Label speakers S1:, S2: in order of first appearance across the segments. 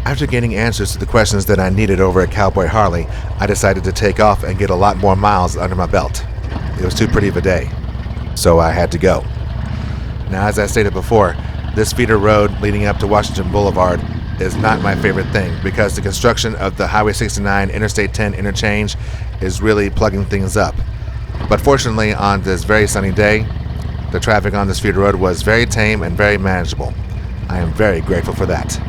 S1: After getting answers to the questions that I needed over at Cowboy Harley, I decided to take off and get a lot more miles under my belt. It was too pretty of a day, so I had to go. Now, as I stated before, this feeder road leading up to Washington Boulevard is not my favorite thing because the construction of the Highway 69 Interstate 10 interchange is really plugging things up. But fortunately, on this very sunny day, the traffic on this feeder road was very tame and very manageable. I am very grateful for that.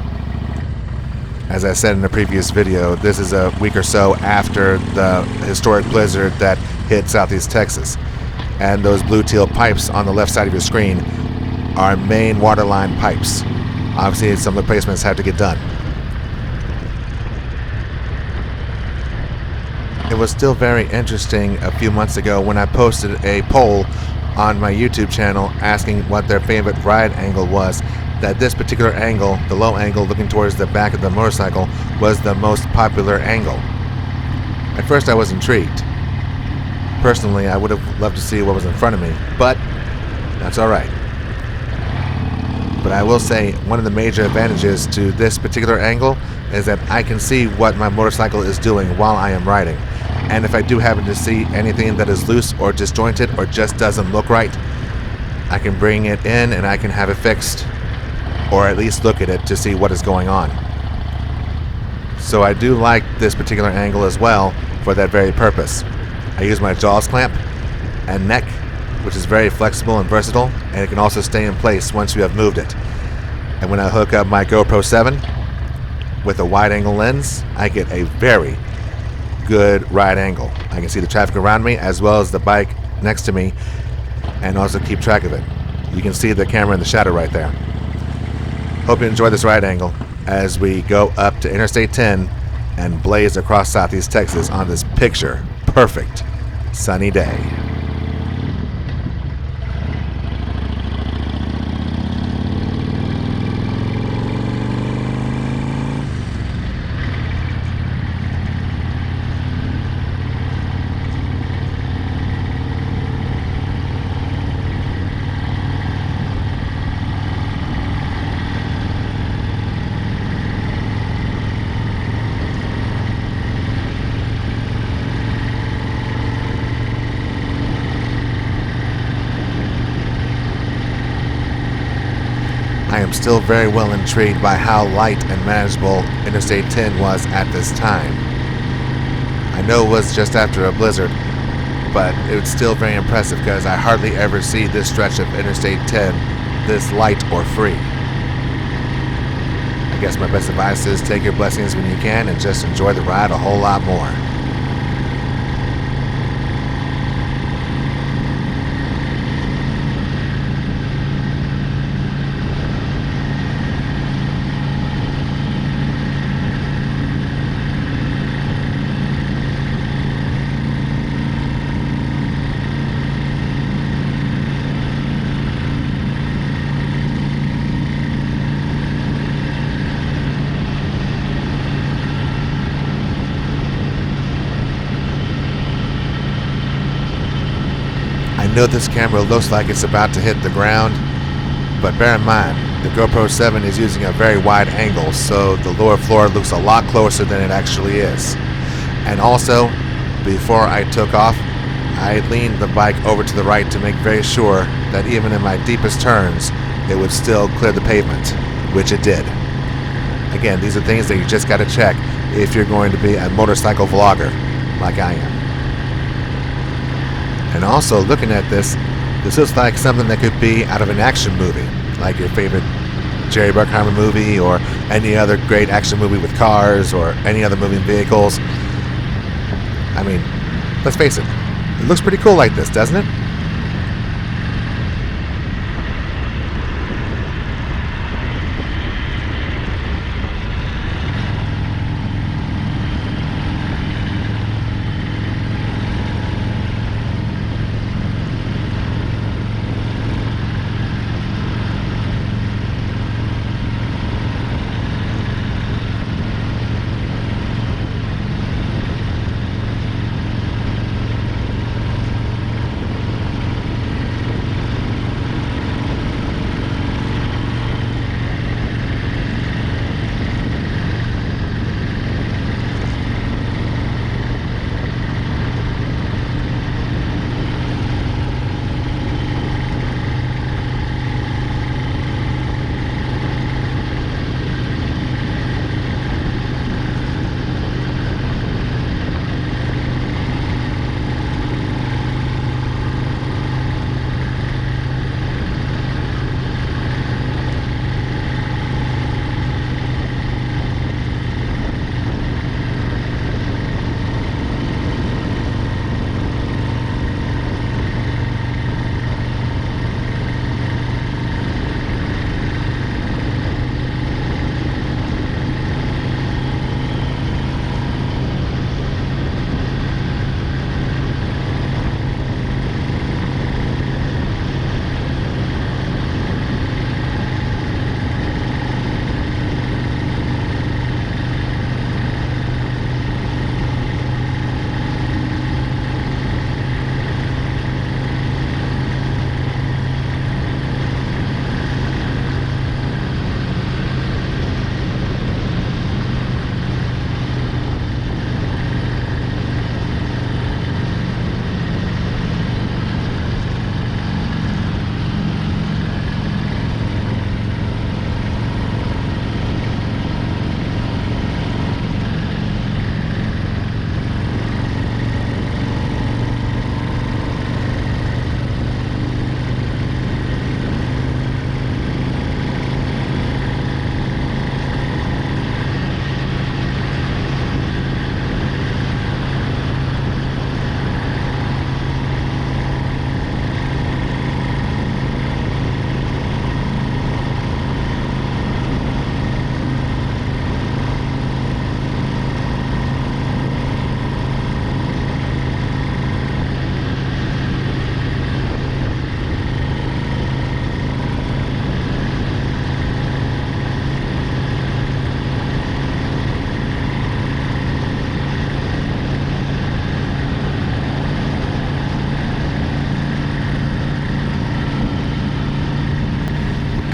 S1: As I said in the previous video, this is a week or so after the historic blizzard that hit Southeast Texas. And those blue teal pipes on the left side of your screen are main water line pipes. Obviously, some replacements have to get done. It was still very interesting a few months ago when I posted a poll on my YouTube channel asking what their favorite ride angle was, that this particular angle, the low angle looking towards the back of the motorcycle, was the most popular angle. At first I was intrigued. Personally, I would have loved to see what was in front of me, but that's alright. But I will say one of the major advantages to this particular angle is that I can see what my motorcycle is doing while I am riding. And if I do happen to see anything that is loose or disjointed or just doesn't look right, I can bring it in and I can have it fixed, or at least look at it to see what is going on. So I do like this particular angle as well for that very purpose. I use my jaws clamp and neck, which is very flexible and versatile, and it can also stay in place once you have moved it. And when I hook up my GoPro 7 with a wide angle lens, I get a very good ride angle. I can see the traffic around me as well as the bike next to me and also keep track of it. You can see the camera in the shadow right there. Hope you enjoy this ride angle as we go up to Interstate 10 and blaze across Southeast Texas on this picture perfect sunny day. I am still very well intrigued by how light and manageable Interstate 10 was at this time. I know it was just after a blizzard, but it was still very impressive because I hardly ever see this stretch of Interstate 10 this light or free. I guess my best advice is take your blessings when you can and just enjoy the ride a whole lot more. I know this camera looks like it's about to hit the ground, but bear in mind, the GoPro 7 is using a very wide angle, so the lower floor looks a lot closer than it actually is. And also, before I took off, I leaned the bike over to the right to make very sure that even in my deepest turns, it would still clear the pavement, which it did. Again, these are things that you just got to check if you're going to be a motorcycle vlogger like I am. And also, looking at this looks like something that could be out of an action movie, like your favorite Jerry Bruckheimer movie or any other great action movie with cars or any other moving vehicles. I mean, let's face it looks pretty cool like this, doesn't it?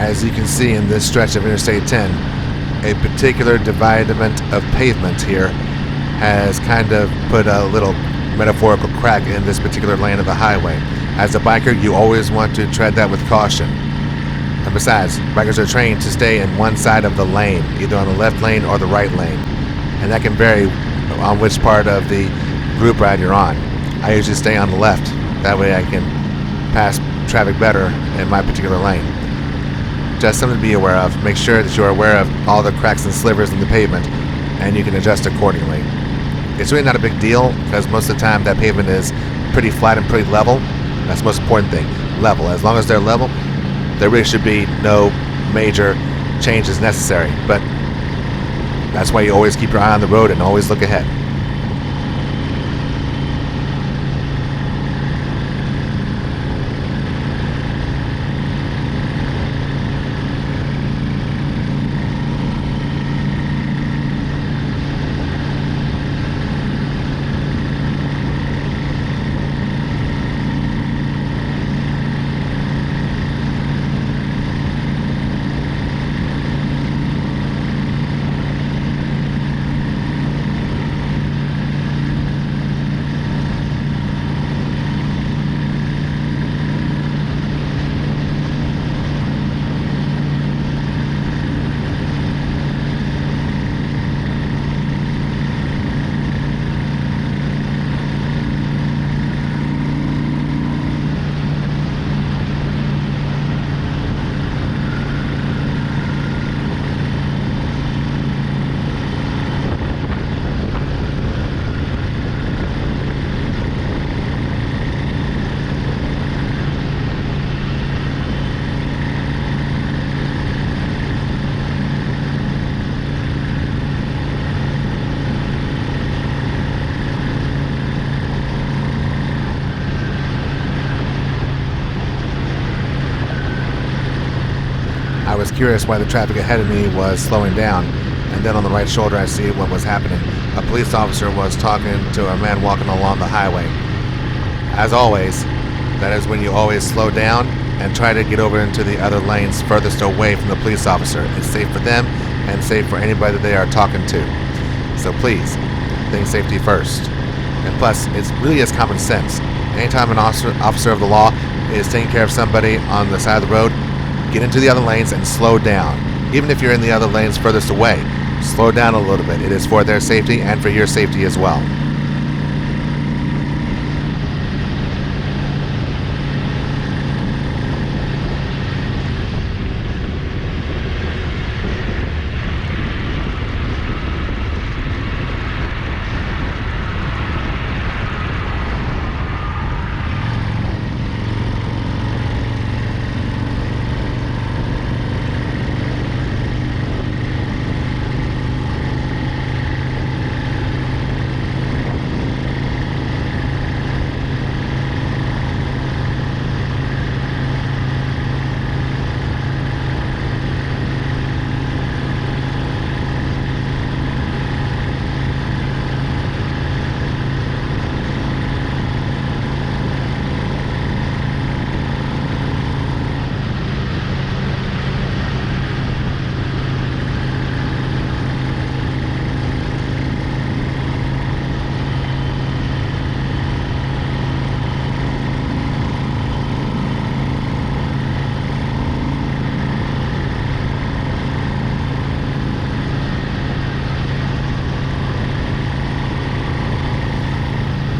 S1: As you can see in this stretch of Interstate 10, a particular dividement of pavement here has kind of put a little metaphorical crack in this particular lane of the highway. As a biker, you always want to tread that with caution. And besides, bikers are trained to stay in one side of the lane, either on the left lane or the right lane. And that can vary on which part of the group ride you're on. I usually stay on the left. That way I can pass traffic better in my particular lane. Just something to be aware of. Make sure that you are aware of all the cracks and slivers in the pavement, and you can adjust accordingly. It's really not a big deal, because most of the time that pavement is pretty flat and pretty level. That's the most important thing, level. As long as they're level, there really should be no major changes necessary. But that's why you always keep your eye on the road and always look ahead. I was curious why the traffic ahead of me was slowing down, and then on the right shoulder I see what was happening. A police officer was talking to a man walking along the highway. As always, that is when you always slow down and try to get over into the other lanes furthest away from the police officer. It's safe for them and safe for anybody that they are talking to. So please, think safety first. And plus, it really is common sense. Anytime an officer of the law is taking care of somebody on the side of the road, get into the other lanes and slow down. Even if you're in the other lanes furthest away, slow down a little bit. It is for their safety and for your safety as well.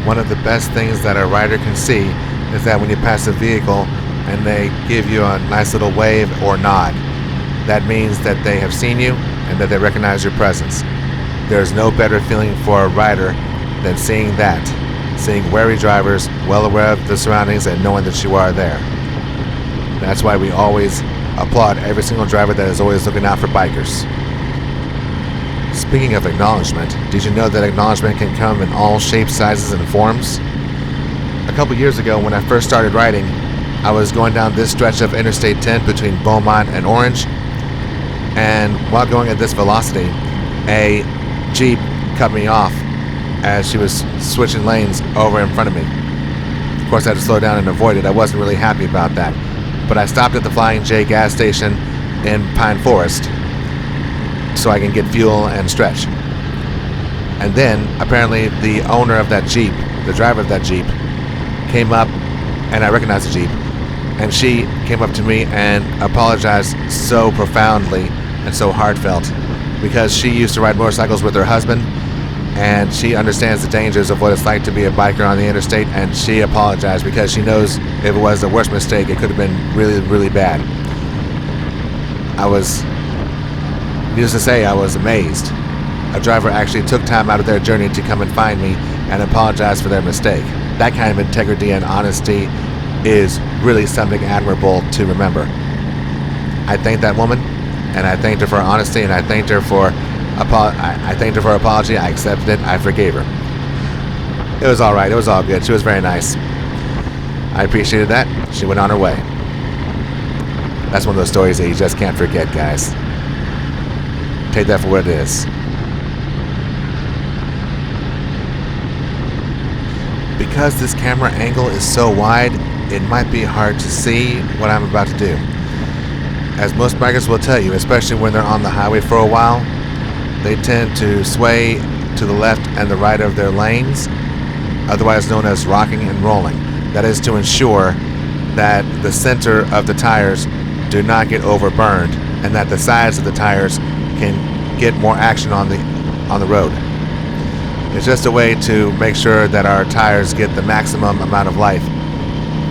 S1: One of the best things that a rider can see is that when you pass a vehicle and they give you a nice little wave or nod, that means that they have seen you and that they recognize your presence. There's no better feeling for a rider than seeing that, seeing wary drivers well aware of the surroundings and knowing that you are there. That's why we always applaud every single driver that is always looking out for bikers. Speaking of acknowledgement, did you know that acknowledgement can come in all shapes, sizes, and forms? A couple years ago when I first started riding, I was going down this stretch of Interstate 10 between Beaumont and Orange, and while going at this velocity, a Jeep cut me off as she was switching lanes over in front of me. Of course, I had to slow down and avoid it. I wasn't really happy about that. But I stopped at the Flying J gas station, in Pine Forest so I can get fuel and stretch. And then apparently the owner of that Jeep, the driver of that Jeep, came up, and I recognized the Jeep, and she came up to me and apologized so profoundly and so heartfelt, because she used to ride motorcycles with her husband, and she understands the dangers of what it's like to be a biker on the interstate, and she apologized because she knows if it was the worst mistake, it could have been really, really bad. Needless to say, I was amazed. A driver actually took time out of their journey to come and find me and apologize for their mistake. That kind of integrity and honesty is really something admirable to remember. I thanked that woman, and I thanked her for her honesty, and I thanked her for I thanked her for her apology. I accepted it. I forgave her. It was all right. It was all good. She was very nice. I appreciated that. She went on her way. That's one of those stories that you just can't forget, guys. Take that for what it is. Because this camera angle is so wide, it might be hard to see what I'm about to do. As most bikers will tell you, especially when they're on the highway for a while, they tend to sway to the left and the right of their lanes, otherwise known as rocking and rolling. That is to ensure that the center of the tires do not get overburned, and that the sides of the tires can get more action on the road. It's just a way to make sure that our tires get the maximum amount of life.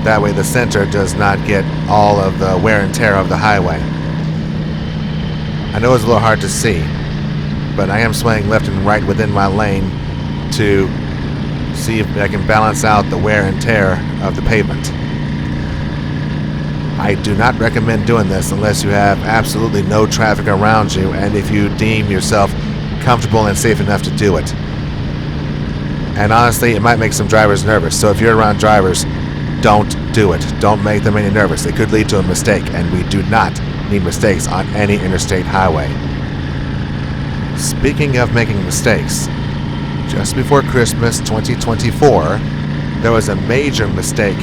S1: That way the center does not get all of the wear and tear of the highway. I know it's a little hard to see, but I am swaying left and right within my lane to see if I can balance out the wear and tear of the pavement. I do not recommend doing this unless you have absolutely no traffic around you and if you deem yourself comfortable and safe enough to do it. And honestly, it might make some drivers nervous, so if you're around drivers, don't do it. Don't make them any nervous. It could lead to a mistake, and we do not need mistakes on any interstate highway. Speaking of making mistakes, just before Christmas 2024, there was a major mistake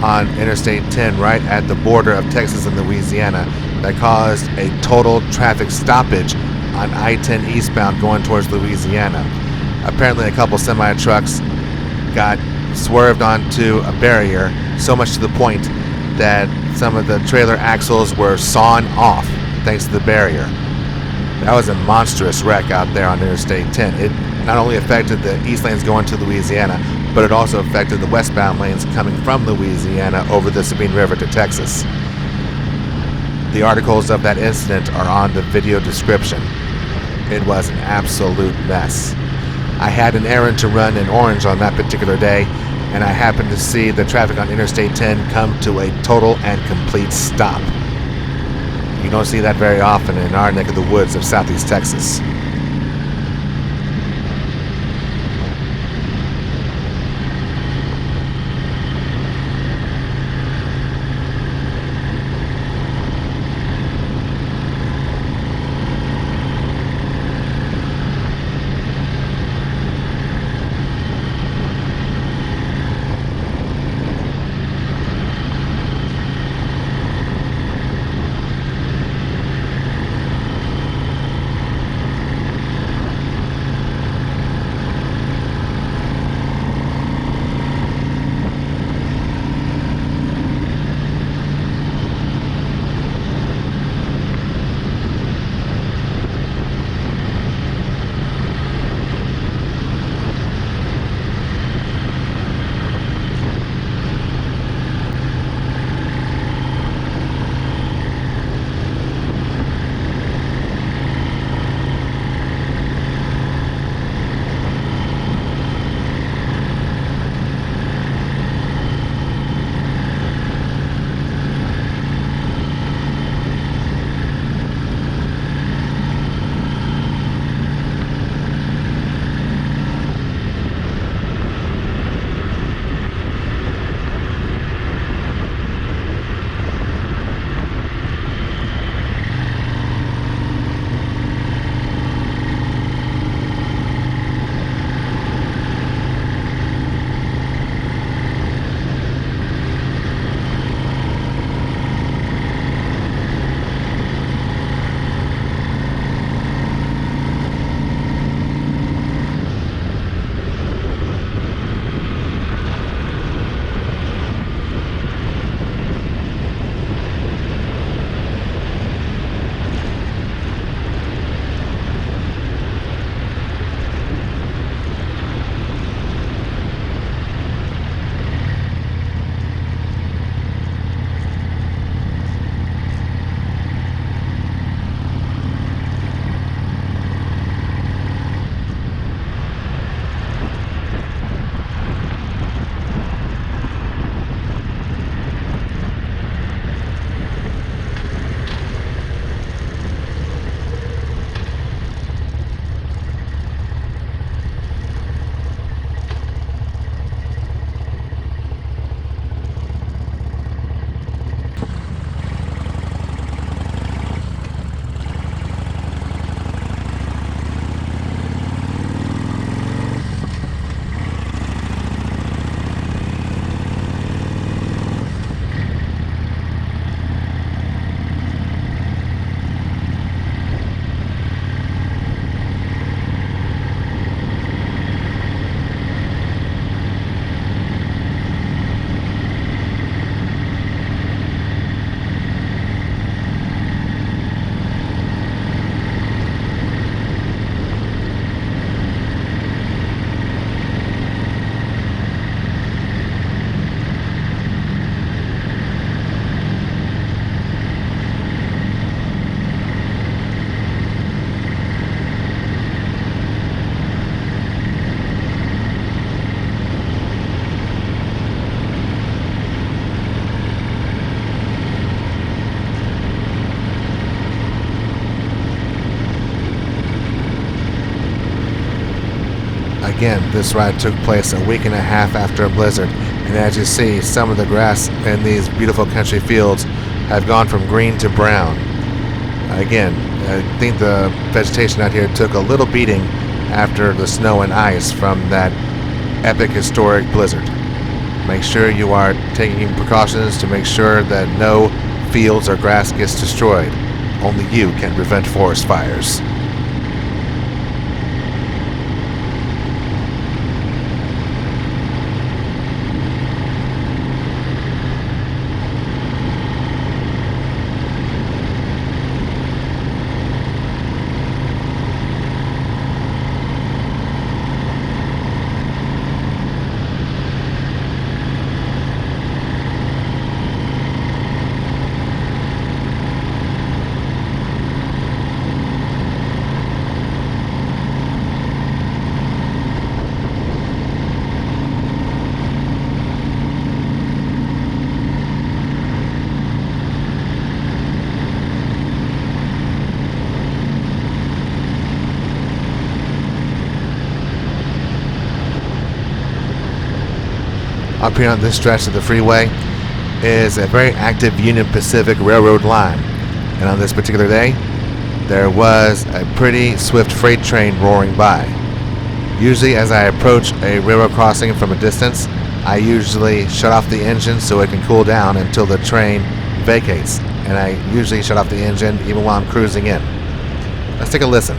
S1: on Interstate 10 right at the border of Texas and Louisiana that caused a total traffic stoppage on I-10 eastbound going towards Louisiana. Apparently a couple semi-trucks got swerved onto a barrier, so much to the point that some of the trailer axles were sawn off thanks to the barrier. That was a monstrous wreck out there on Interstate 10. It not only affected the east lanes going to Louisiana, but it also affected the westbound lanes coming from Louisiana over the Sabine River to Texas. The articles of that incident are on the video description. It was an absolute mess. I had an errand to run in Orange on that particular day, and I happened to see the traffic on Interstate 10 come to a total and complete stop. You don't see that very often in our neck of the woods of Southeast Texas. Again, this ride took place a week and a half after a blizzard, and as you see, some of the grass in these beautiful country fields have gone from green to brown. Again, I think the vegetation out here took a little beating after the snow and ice from that epic historic blizzard. Make sure you are taking precautions to make sure that no fields or grass gets destroyed. Only you can prevent forest fires. Up here on this stretch of the freeway is a very active Union Pacific Railroad line. And on this particular day, there was a pretty swift freight train roaring by. Usually as I approach a railroad crossing from a distance, I usually shut off the engine so it can cool down until the train vacates. And I usually shut off the engine even while I'm cruising in. Let's take a listen.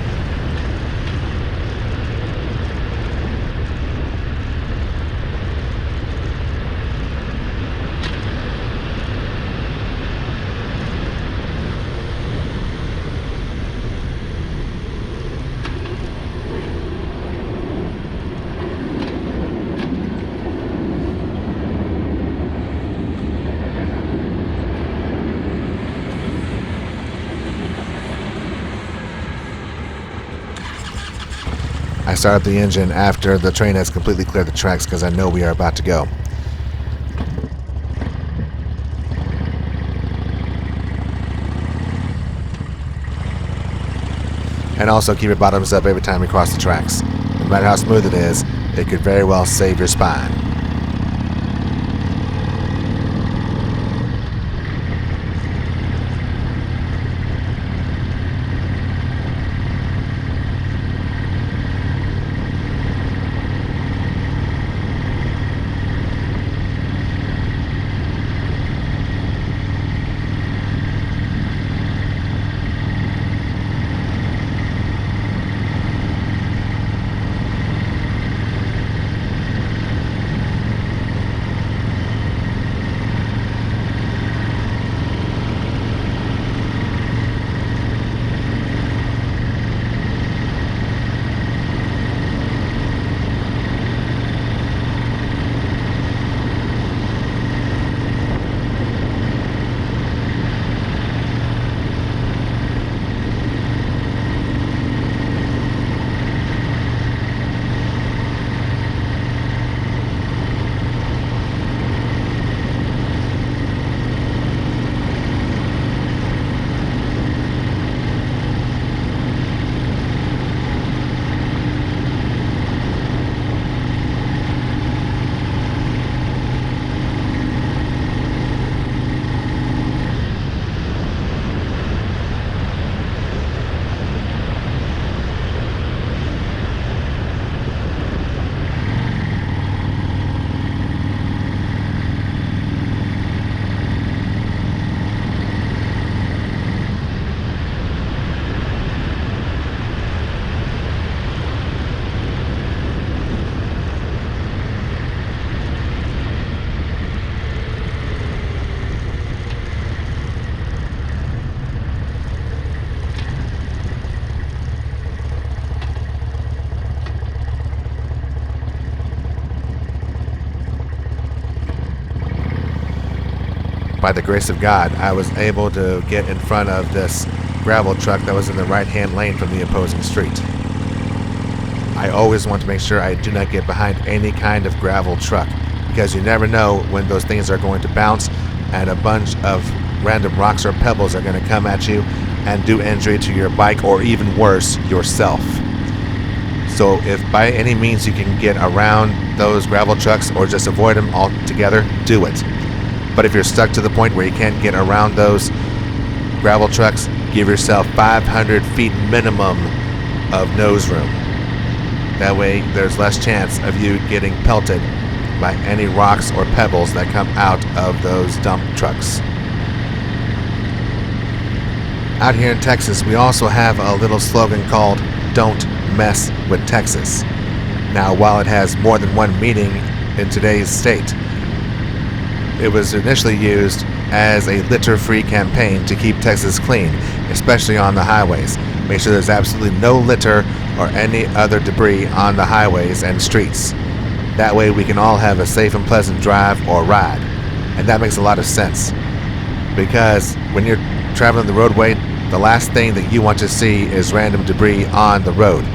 S1: I start up the engine after the train has completely cleared the tracks because I know we are about to go. And also keep your bottoms up every time you cross the tracks. No matter how smooth it is, it could very well save your spine. By the grace of God, I was able to get in front of this gravel truck that was in the right-hand lane from the opposing street. I always want to make sure I do not get behind any kind of gravel truck, because you never know when those things are going to bounce and a bunch of random rocks or pebbles are going to come at you and do injury to your bike, or even worse, yourself. So if by any means you can get around those gravel trucks or just avoid them altogether, do it. But if you're stuck to the point where you can't get around those gravel trucks, give yourself 500 feet minimum of nose room. That way there's less chance of you getting pelted by any rocks or pebbles that come out of those dump trucks. Out here in Texas, we also have a little slogan called "Don't Mess with Texas." Now, while it has more than one meaning in today's state, it was initially used as a litter-free campaign to keep Texas clean, especially on the highways. Make sure there's absolutely no litter or any other debris on the highways and streets. That way we can all have a safe and pleasant drive or ride. And that makes a lot of sense, because when you're traveling the roadway, the last thing that you want to see is random debris on the road.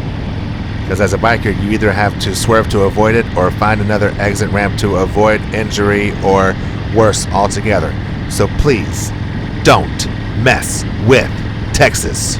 S1: Because as a biker, you either have to swerve to avoid it or find another exit ramp to avoid injury or worse altogether. So please, don't mess with Texas.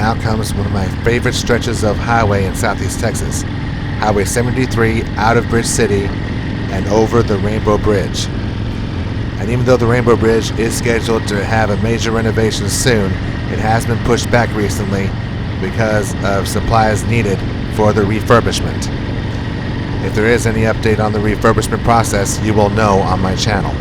S1: now comes one of my favorite stretches of highway in Southeast Texas. Highway 73 out of Bridge City and over the Rainbow Bridge. And even though the Rainbow Bridge is scheduled to have a major renovation soon, it has been pushed back recently because of supplies needed for the refurbishment. If there is any update on the refurbishment process, you will know on my channel.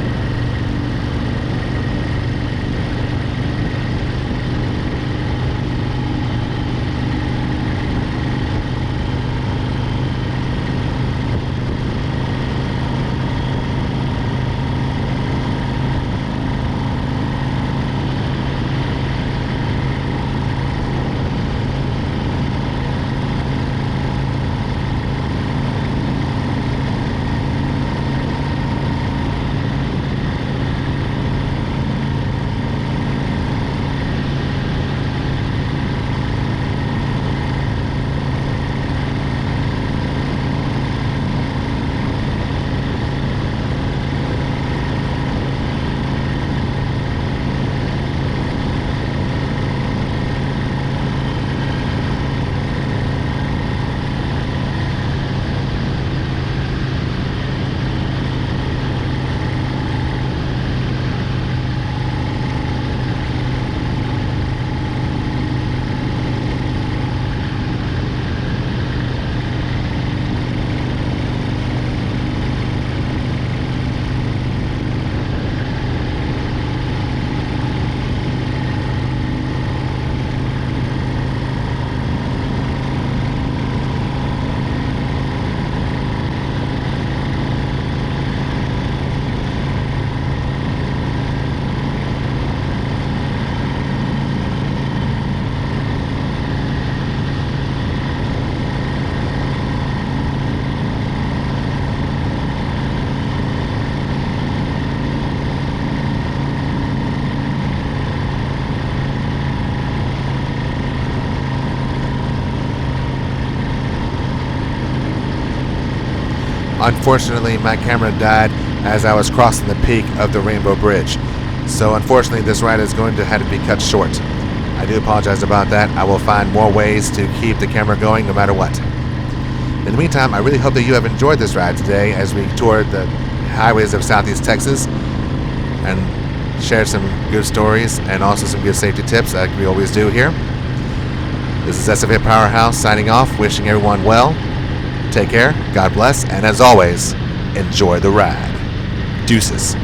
S1: Unfortunately, my camera died as I was crossing the peak of the Rainbow Bridge. So unfortunately, this ride is going to have to be cut short. I do apologize about that. I will find more ways to keep the camera going no matter what. In the meantime, I really hope that you have enjoyed this ride today as we toured the highways of Southeast Texas and shared some good stories and also some good safety tips like we always do here. This is SFAPowerhouse signing off, wishing everyone well. Take care, God bless, and as always, enjoy the ride. Deuces.